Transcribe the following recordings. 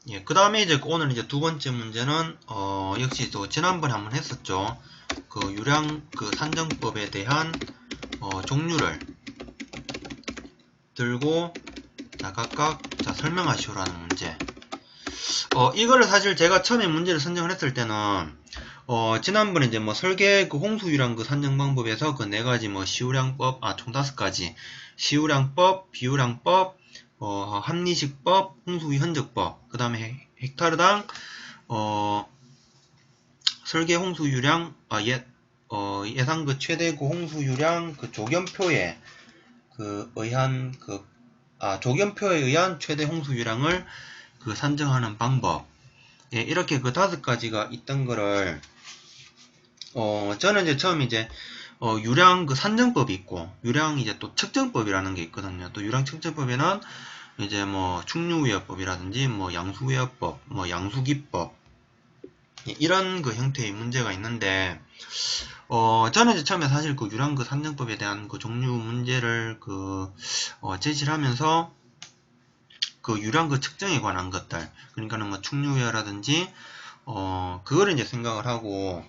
예, 그 다음에 이제 오늘 이제 두 번째 문제는, 역시 또 지난번에 한번 했었죠. 그 유량 그 산정법에 대한, 종류를 들고, 자, 각각, 자, 설명하시오라는 문제. 이거를 사실 제가 처음에 문제를 선정을 했을 때는, 지난번에 이제 뭐 설계 그 홍수유량 그 산정 방법에서 그 네 가지 뭐 시우량법, 총 5가지. 시우량법, 비유량법, 합리식법, 홍수위 흔적법, 그 다음에 헥타르당, 설계 홍수유량, 예상 그 최대 그 홍수유량 그 조견표에 그 의한 조견표에 의한 최대 홍수유량을 그 산정하는 방법. 예, 이렇게 그 5가지가 있던 거를, 저는 이제 처음 이제, 유량 그 산정법이 있고, 유량 이제 또 측정법이라는 게 있거든요. 또 유량 측정법에는 이제 뭐 충류우회법이라든지 뭐 양수우회법, 뭐 양수기법, 예, 이런 그 형태의 문제가 있는데, 저는 이제 처음에 사실 그 유량 그 산정법에 대한 그 종류 문제를 제시를 하면서 그 유량 그 측정에 관한 것들, 그러니까는 뭐 충류우회라든지, 그거를 이제 생각을 하고,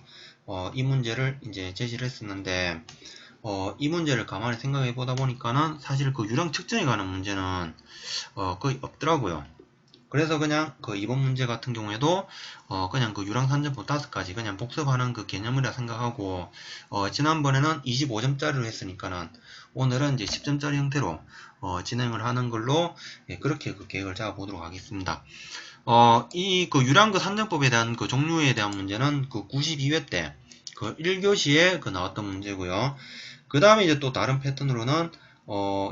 이 문제를 이제 제시를 했었는데, 이 문제를 가만히 생각해 보다 보니까는 사실 그 유량 측정에 관한 문제는, 거의 없더라고요. 그래서 그냥 그 이번 문제 같은 경우에도, 그냥 그 유량 산정법 5가지 그냥 복습하는 그 개념이라 생각하고, 지난번에는 25점짜리로 했으니까는, 오늘은 이제 10점짜리 형태로, 진행을 하는 걸로, 예, 그렇게 그 계획을 잡아 보도록 하겠습니다. 이 그 유량 그 산정법에 대한 그 종류에 대한 문제는 그 92회 때 그 1교시에 그 나왔던 문제고요. 그 다음에 이제 또 다른 패턴으로는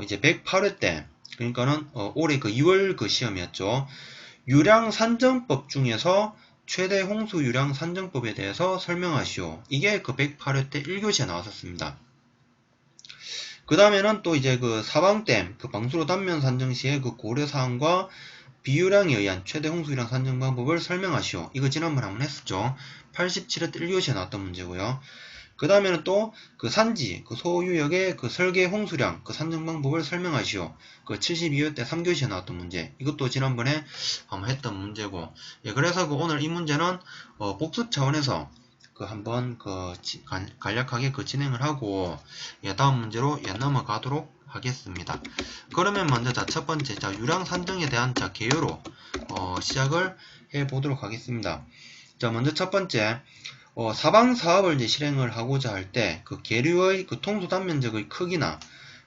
이제 108회 때, 그러니까는 올해 그 2월 그 시험이었죠. 유량 산정법 중에서 최대 홍수 유량 산정법에 대해서 설명하시오. 이게 그 108회 때 1교시에 나왔었습니다. 그 다음에는 또 이제 그 사방댐 그 방수로 단면 산정 시의 그 고려사항과 비유량에 의한 최대 홍수유량 산정 방법을 설명하시오. 이거 지난번에 한번 했었죠. 87회 때 1교시에 나왔던 문제고요. 그 다음에는 또 그 산지, 그 소유역의 그 설계 홍수량 그 산정 방법을 설명하시오. 그 72회 때 3교시에 나왔던 문제. 이것도 지난번에 한번 했던 문제고. 예, 그래서 그 오늘 이 문제는 복습 차원에서 그 한번 간략하게 그 진행을 하고, 예, 다음 문제로 예, 넘어가도록 하겠습니다. 그러면 먼저 첫 번째 유량 산정에 대한 개요로 시작을 해 보도록 하겠습니다. 자, 먼저 첫 번째 사방 사업을 이제 실행을 하고자 할 때 그 계류의 그 통수 단면적의 크기나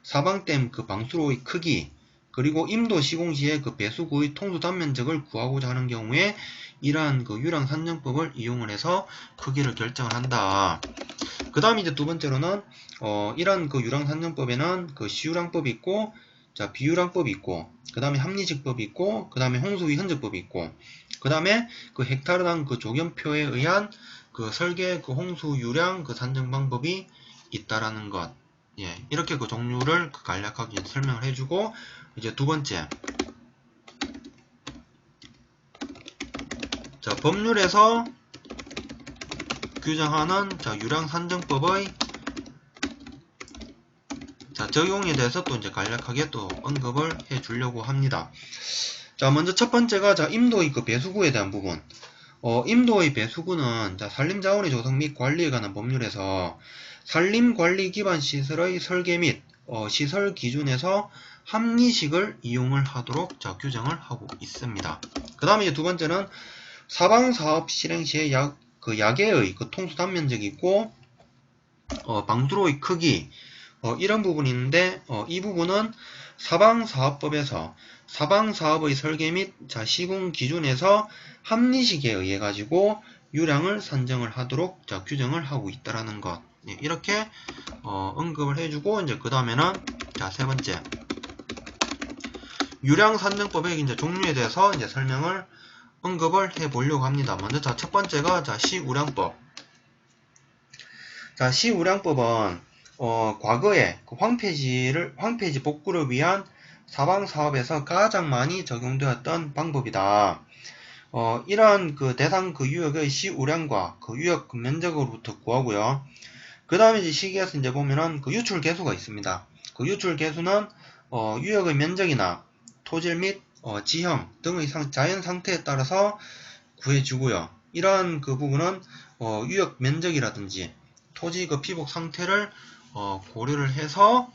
사방댐 그 방수로의 크기, 그리고 임도 시공 시에 그 배수구의 통수 단면적을 구하고자 하는 경우에 이러한 그 유량 산정법을 이용을 해서 크기를 결정을 한다. 그 다음 이제 두 번째로는 이런 그 유량 산정법에는 그 시유량법이 있고, 자, 비유량법이 있고, 그 다음에 합리식법이 있고, 그 다음에 홍수위 흔적법이 있고, 그 다음에 그 헥타르당 그 조견표에 의한 그 설계 그 홍수 유량 그 산정 방법이 있다라는 것. 예, 이렇게 그 종류를 그 간략하게 설명을 해주고, 이제 두 번째. 자, 법률에서 규정하는 유량 산정법의 적용에 대해서 또 이제 간략하게 또 언급을 해 주려고 합니다. 자, 먼저 첫 번째가 임도의 그 배수구에 대한 부분. 임도의 배수구는 산림자원의 조성 및 관리에 관한 법률에서 산림관리 기반 시설의 설계 및 시설 기준에서 합리식을 이용을 하도록 규정을 하고 있습니다. 그 다음에 이제 두 번째는 사방사업 실행 시에 야계의 그 통수 단면적이 있고, 방수로의 크기, 이런 부분이 있는데, 이 부분은 사방사업법에서 사방사업의 설계 및 시공 기준에서 합리식에 의해 가지고 유량을 산정을 하도록 규정을 하고 있다라는 것. 네, 이렇게 언급을 해주고, 이제 그 다음에는 세 번째 유량 산정법의 이제 종류에 대해서 이제 설명을 언급을 해 보려고 합니다. 먼저 첫 번째가 시우량법. 시우량법은 과거에 그 황폐지 복구를 위한 사방사업에서 가장 많이 적용되었던 방법이다. 이러한 그 대상 그 유역의 시우량과 그 유역 그 면적으로부터 구하고요. 그 다음에 이제 시기에서 이제 보면은 그 유출 개수가 있습니다. 그 유출 개수는 유역의 면적이나 토질 및 지형 등의 자연 상태에 따라서 구해주고요. 이러한 그 부분은 유역 면적이라든지 토지 그 피복 상태를 고려를 해서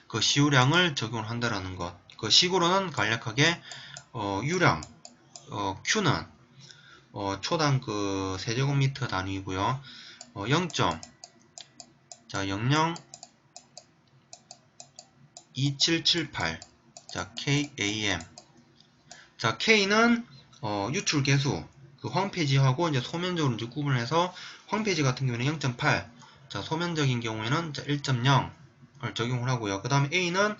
그 시유량을 적용을 한다라는 것. 그 식으로는 간략하게 유량 Q는 초당 그 세제곱미터 단위이고요. 0.2778 자 KAM. 자 K는 유출 개수 그 황폐지하고 이제 소면적으로 이제 구분해서 황폐지 같은 경우에는 0.8. 자 소면적인 경우에는 1.0을 적용을 하고요. 그 다음에 A는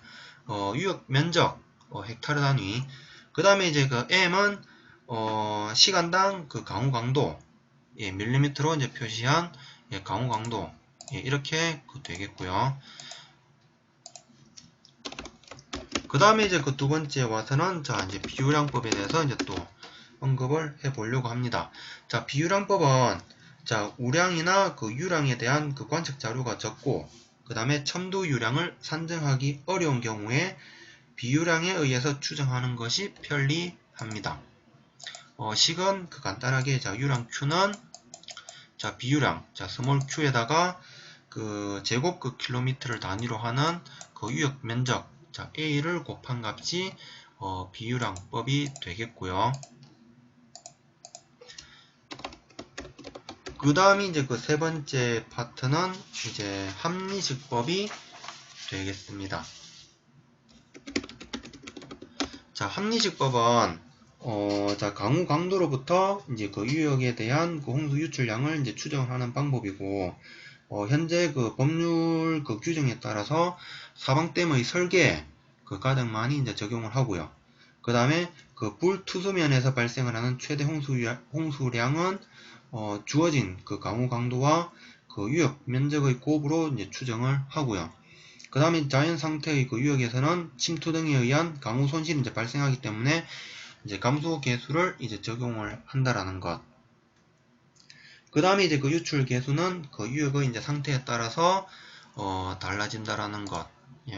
유역 면적 헥타르 단위. 그 다음에 이제 그 M은 시간당 그 강우 강도 밀리미터로 이제 표시한 강우 강도 이렇게 되겠고요. 그 다음에 이제 그 두 번째 와서는 자 이제 비유량법에 대해서 이제 또 언급을 해 보려고 합니다. 자 비유량법은 자 우량이나 그 유량에 대한 그 관측 자료가 적고 그 다음에 첨도 유량을 산정하기 어려운 경우에 비유량에 의해서 추정하는 것이 편리합니다. 식은 그 간단하게 자 유량 Q는 자 비유량 자 스몰 q에다가 그 제곱 그 킬로미터를 단위로 하는 그 유역 면적 자 A를 곱한 값이 비유량법이 되겠고요. 그 다음이 이제 그 세 번째 파트는 이제 합리식법이 되겠습니다. 자 합리식법은 자 강우 강도로부터 이제 그 유역에 대한 그 홍수 유출량을 이제 추정하는 방법이고 현재 그 법률 그 규정에 따라서 사방댐의 설계 그 가장 많이 이제 적용을 하고요. 그 다음에 그 불투수면에서 발생을 하는 최대 홍수량은 주어진 그 강우 강도와 그 유역 면적의 곱으로 이제 추정을 하고요. 그 다음에 자연 상태의 그 유역에서는 침투 등에 의한 강우 손실이 이제 발생하기 때문에 이제 감소 계수를 이제 적용을 한다라는 것. 그 다음에 이제 그 유출 계수는 그 유역의 이제 상태에 따라서 달라진다라는 것.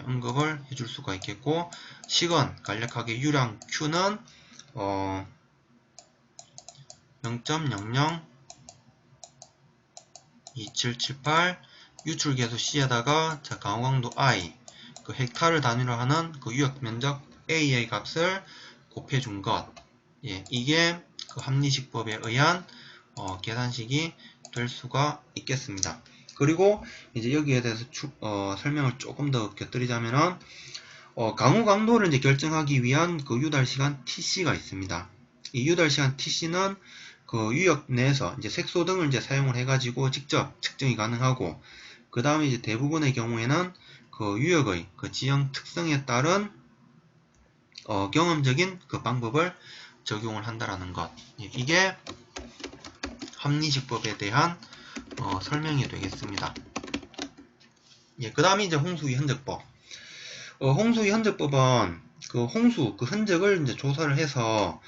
언급을 해줄 수가 있겠고, 식은 간략하게 유량 Q는 0.002778 유출 계수 C에다가 자 강우강도 I 그 헥타를 단위로 하는 그 유역 면적 A의 값을 곱해준 것. 이게 그 합리식법에 의한 계산식이 될 수가 있겠습니다. 그리고 이제 여기에 대해서 설명을 조금 더 곁들이자면은 강우 강도를 이제 결정하기 위한 그 유달 시간 TC가 있습니다. 이 유달 시간 TC는 그 유역 내에서 이제 색소 등을 이제 사용을 해가지고 직접 측정이 가능하고, 그 다음에 이제 대부분의 경우에는 그 유역의 그 지형 특성에 따른 경험적인 그 방법을 적용을 한다라는 것. 이게 합리식법에 대한 설명이 되겠습니다. 그 다음에 이제 홍수위 흔적법. 홍수위 흔적법은 그 홍수 그 흔적을 이제 조사를 해서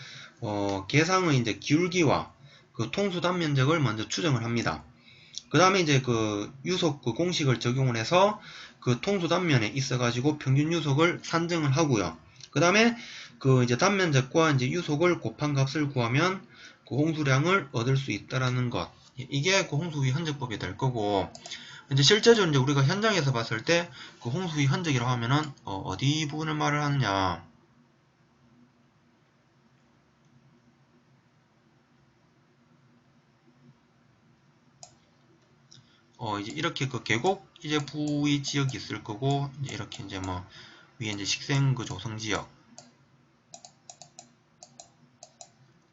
개상의 이제 기울기와 그 통수 단면적을 먼저 추정을 합니다. 그 다음에 이제 그 유속 그 공식을 적용을 해서 그 통수 단면에 있어가지고 평균 유속을 산정을 하고요. 그 다음에 그 이제 단면적과 이제 유속을 곱한 값을 구하면 그 홍수량을 얻을 수 있다라는 것. 이게 그 홍수위 흔적법이 될 거고, 이제 실제적으로 이제 우리가 현장에서 봤을 때 그 홍수위 흔적이라고 하면은 어디 부분을 말을 하느냐. 이제 이렇게 그 계곡 이제 부위 지역이 있을 거고, 이제 이렇게 이제 뭐 위에 이제 식생 그 조성 지역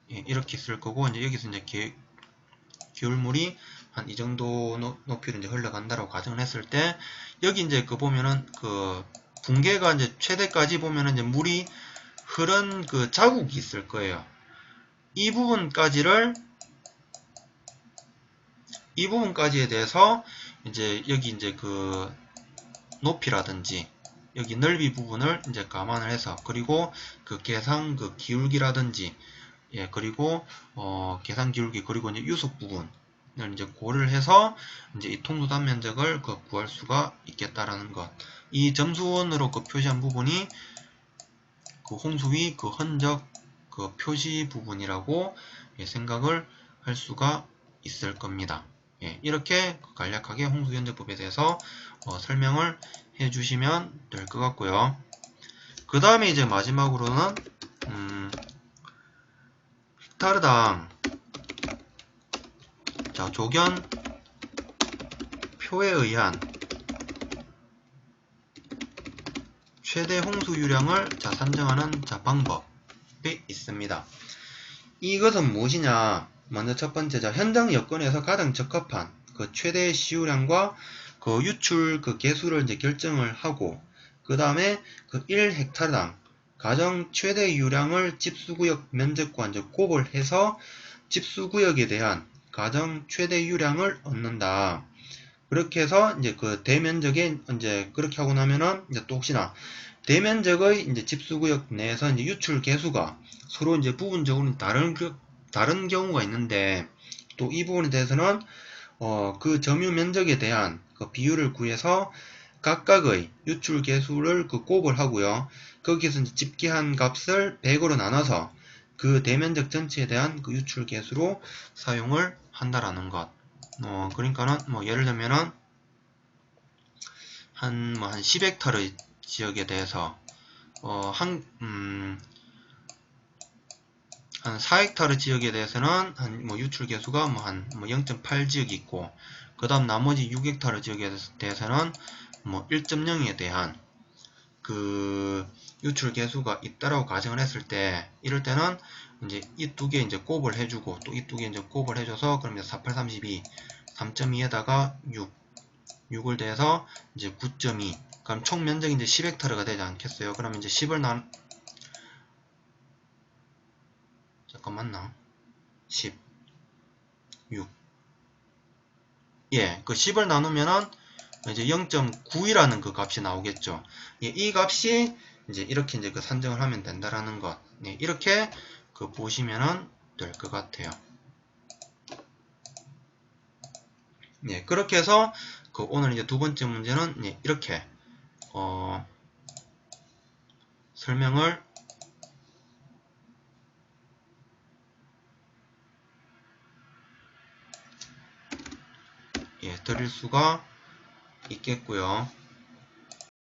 이렇게 있을 거고, 이제 여기서 이제 기울물이 한 이 정도 높이로 이제 흘러간다라고 가정을 했을 때, 여기 이제 그 보면은 그 붕괴가 이제 최대까지 보면은 이제 물이 흐른 그 자국이 있을 거예요. 이 부분까지에 대해서 이제 여기 이제 그 높이라든지 여기 넓이 부분을 이제 감안을 해서, 그리고 그 계상 그 기울기라든지 그리고 계산 기울기, 그리고 이제 유속 부분 이제 고를 해서 이제 이 통수 단면적을 구할 수가 있겠다라는 것. 이 점수원으로 표시한 부분이 홍수위 흔적 표시 부분이라고 생각을 할 수가 있을 겁니다. 이렇게 간략하게 홍수현적법에 대해서 설명을 해주시면 될 것 같고요. 그 다음에 이제 마지막으로는 헥타르당 조견표에 의한 최대 홍수유량을 산정하는 방법이 있습니다. 이것은 무엇이냐? 먼저 첫 번째, 현장 여건에서 가장 적합한 최대 시유량과 유출 개수를 이제 결정을 하고, 그 다음에 1헥타르당 가정 최대 유량을 집수구역 면적과 이제 곱을 해서 집수구역에 대한 가정 최대 유량을 얻는다. 그렇게 해서 이제 대면적에 이제 그렇게 하고 나면은 이제 또 혹시나 대면적의 이제 집수구역 내에서 이제 유출 개수가 서로 이제 부분적으로 다른 경우가 있는데, 또 이 부분에 대해서는 그 점유 면적에 대한 비율을 구해서 각각의 유출 개수를 곱을 하고요. 거기에서 이제 집계한 값을 100으로 나눠서 그 대면적 전체에 대한 유출 개수로 사용을 한다라는 것. 그러니까는 예를 들면은 한 10헥타르 지역에 대해서 한 4헥타르 지역에 대해서는 유출 개수가 한 0.8 지역이 있고, 그 다음 나머지 6헥타르 지역에 대해서는 1.0에 대한 유출 개수가 있다라고 가정을 했을 때, 이럴 때는 이제 이 두 개 이제 곱을 해주고, 또 이 두 개 이제 곱을 해줘서, 그러면 48, 32, 3.2에다가 6을 대해서 이제 9.2, 그럼 총 면적이 이제 10헥타르가 되지 않겠어요? 그러면 이제 10을 잠깐만요. 10, 6. 예, 10을 나누면은 이제 0.9이라는 값이 나오겠죠. 예, 이 값이 이제 이렇게 이제 산정을 하면 된다라는 것. 예, 이렇게 보시면은 될 것 같아요. 예, 그렇게 해서 오늘 이제 두 번째 문제는 이렇게 설명을 드릴 수가 있겠고요.